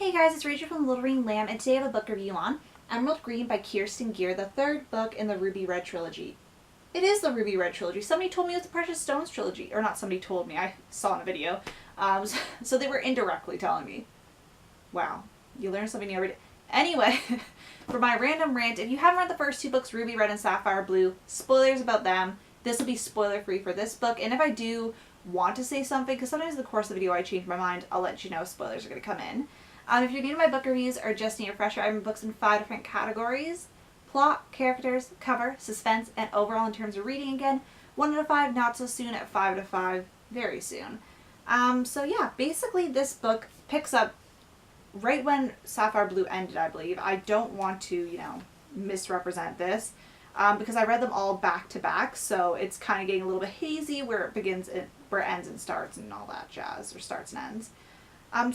Hey guys, it's Rachel from the Little Green Lamb, and today I have a book review on Emerald Green by Kerstin Gier, the third book in the Ruby Red trilogy. It is the Ruby Red trilogy. Somebody told me it was the Precious Stones trilogy. Or not somebody told me, I saw in a video. So they were indirectly telling me. Wow, you learn something new every day. Anyway, for my random rant, if you haven't read the first two books, Ruby Red and Sapphire Blue, spoilers about them. This will be spoiler free for this book, and if I do want to say something, because sometimes in the course of the video I change my mind, I'll let you know spoilers are going to come in. If you're new to my book reviews or just need a refresher, I have books in 5 different categories: plot, characters, cover, suspense, and overall in terms of reading again. 1 out of 5, not so soon. At 5 out of 5, very soon. So yeah, basically this book picks up right when Sapphire Blue ended, I believe. I don't want to, misrepresent this because I read them all back to back, so it's kind of getting a little bit hazy where it begins, where it ends and starts and all that jazz, or starts and ends.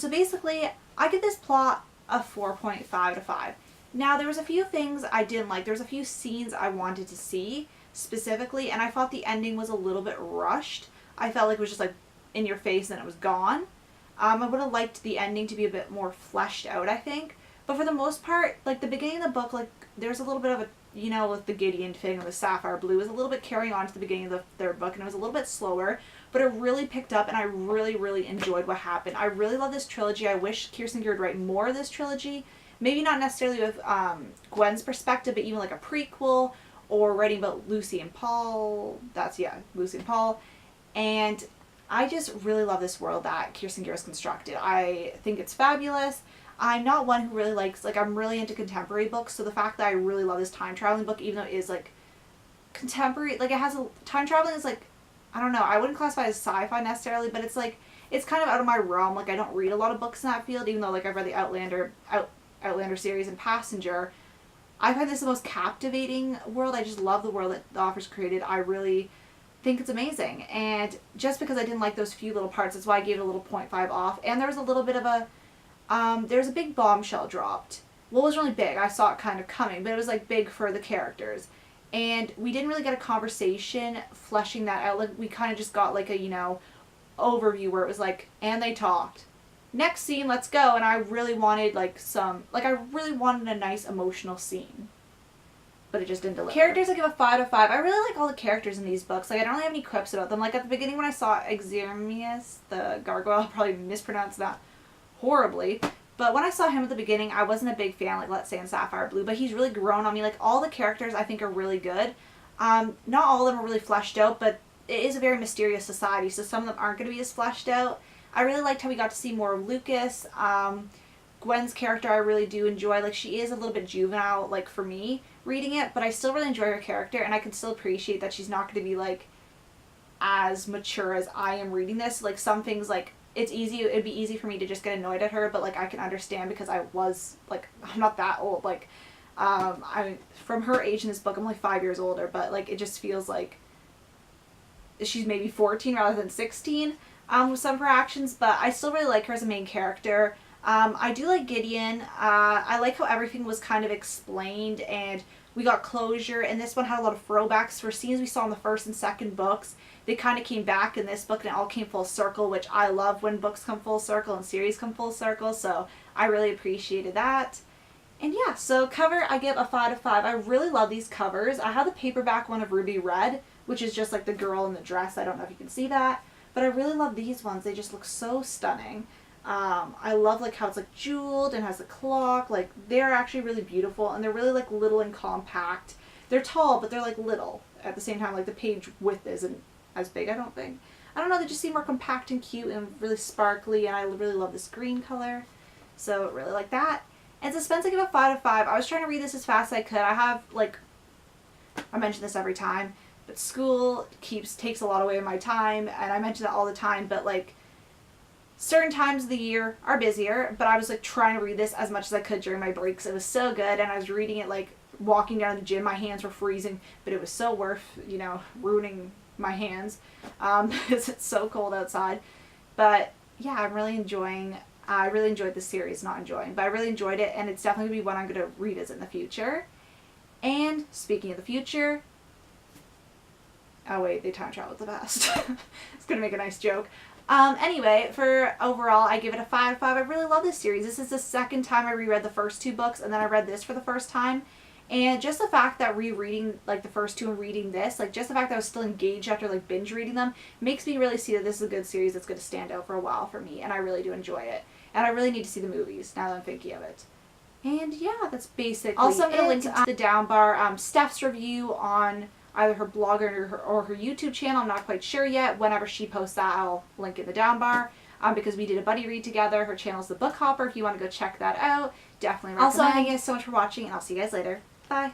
So basically, I give this plot a 4.5 out of 5. Now, there was a few things I didn't like. There was a few scenes I wanted to see specifically, and I thought the ending was a little bit rushed. I felt like it was just like in your face and it was gone. I would have liked the ending to be a bit more fleshed out, I think. But for the most part, like the beginning of the book, like there's a little bit of a, with the Gideon thing with Sapphire Blue, is a little bit carrying on to the beginning of the third book, and it was a little bit slower, but it really picked up, and I really, really enjoyed what happened. I really love this trilogy. I wish Kerstin Gier would write more of this trilogy. Maybe not necessarily with Gwen's perspective, but even like a prequel, or writing about Lucy and Paul. Lucy and Paul. And I just really love this world that Kerstin Gier has constructed. I think it's fabulous. I'm not one who really likes, I'm really into contemporary books, so the fact that I really love this time traveling book, even though it is contemporary, it has time traveling is I don't know, I wouldn't classify it as sci-fi necessarily, but it's kind of out of my realm. I don't read a lot of books in that field, even though I've read the Outlander series and Passenger. I find this the most captivating world. I just love the world that the author's created. I really think it's amazing, and just because I didn't like those few little parts, that's why I gave it a little 0.5 off. And there was a little bit of a there's a big bombshell dropped. Well, it was really big. I saw it kind of coming, but it was big for the characters. And we didn't really get a conversation fleshing that out. We kind of just got a, overview where it was and they talked. Next scene, let's go. And I really wanted I really wanted a nice emotional scene. But it just didn't deliver. Characters, I give a 5 out of 5. I really like all the characters in these books. I don't really have any quips about them. At the beginning when I saw Xerxes, the gargoyle, I'll probably mispronounce that horribly, but when I saw him at the beginning, I wasn't a big fan, let's say in Sapphire Blue, but he's really grown on me. All the characters I think are really good. Not all of them are really fleshed out, but it is a very mysterious society, so some of them aren't going to be as fleshed out. I really liked how we got to see more of Lucas. Gwen's character I really do enjoy. She is a little bit juvenile, for me, reading it, but I still really enjoy her character, and I can still appreciate that she's not going to be, as mature as I am reading this. Some things, it'd be easy for me to just get annoyed at her, but I can understand because I was I'm not that old. I'm from her age in this book. I'm only 5 years older, but it just feels like she's maybe 14 rather than 16 with some of her actions. But I still really like her as a main character. I do like Gideon. I like how everything was kind of explained and we got closure, and this one had a lot of throwbacks for scenes we saw in the first and second books. They kind of came back in this book and it all came full circle, which I love when books come full circle and series come full circle, so I really appreciated that. And yeah, so cover, I give a 5 out of 5. I really love these covers. I have the paperback one of Ruby Red, which is just the girl in the dress. I don't know if you can see that, but I really love these ones. They just look so stunning. I love how it's jeweled and has a clock. They're actually really beautiful, and they're really little and compact. They're tall, but they're little at the same time. The page width isn't as big, I don't think. I don't know, they just seem more compact and cute and really sparkly, and I really love this green color. So really like that. And suspense, I give a 5 out of 5. I was trying to read this as fast as I could. I have I mention this every time, but school takes a lot away of my time, and I mention that all the time, but certain times of the year are busier, but I was trying to read this as much as I could during my breaks. It was so good, and I was reading it walking down to the gym. My hands were freezing, but it was so worth, ruining my hands because it's so cold outside. But yeah, I really enjoyed this series. Not enjoying, but I really enjoyed it, and it's definitely going to be one I'm going to revisit in the future. And speaking of the future, oh wait, they time traveled the past. It's going to make a nice joke. Anyway, for overall, I give it a 5 out of 5. I really love this series. This is the second time I reread the first 2 books, and then I read this for the first time. And just the fact that rereading, like, the first 2 and reading this, like, just the fact that I was still engaged after, like, binge reading them, makes me really see that this is a good series that's going to stand out for a while for me, and I really do enjoy it. And I really need to see the movies, now that I'm thinking of it. And, yeah, that's basically also, I'm going to link to the down bar Steph's review on either her blog or her YouTube channel. I'm not quite sure yet. Whenever she posts that, I'll link in the down bar. Because we did a buddy read together. Her channel's The Book Hopper. If you want to go check that out, definitely recommend. Also, thank you guys so much for watching, and I'll see you guys later. Bye.